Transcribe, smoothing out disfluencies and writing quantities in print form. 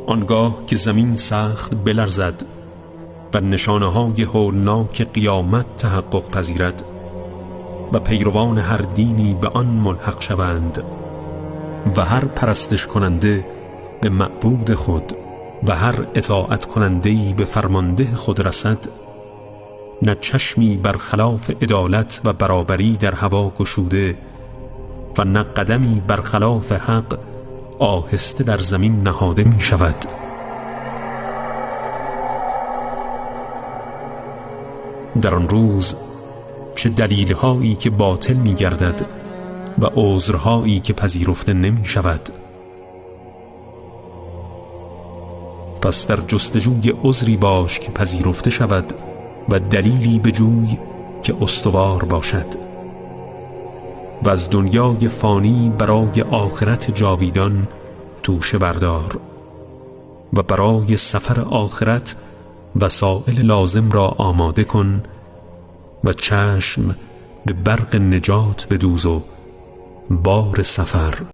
آنگاه که زمین سخت بلرزد و نشانه‌های هولناک قیامت تحقق پذیرد و پیروان هر دینی به آن ملحق شوند و هر پرستش کننده به معبود خود و هر اطاعت کننده‌ای به فرمانده خود رسد، نه چشمی برخلاف عدالت و برابری در هوا گشوده و نه قدمی برخلاف حق آهسته در زمین نهاده می شود. در آن روز چه دلیل‌هایی که باطل می گردد و عذرهایی که پذیرفته نمی شود. پس در جستجوی عذری باش که پذیرفته شود و دلیلی بجوی که استوار باشد و از دنیای فانی برای آخرت جاویدان توشه بردار و برای سفر آخرت وسائل لازم را آماده کن و چشم به برق نجات بدوز و بار سفر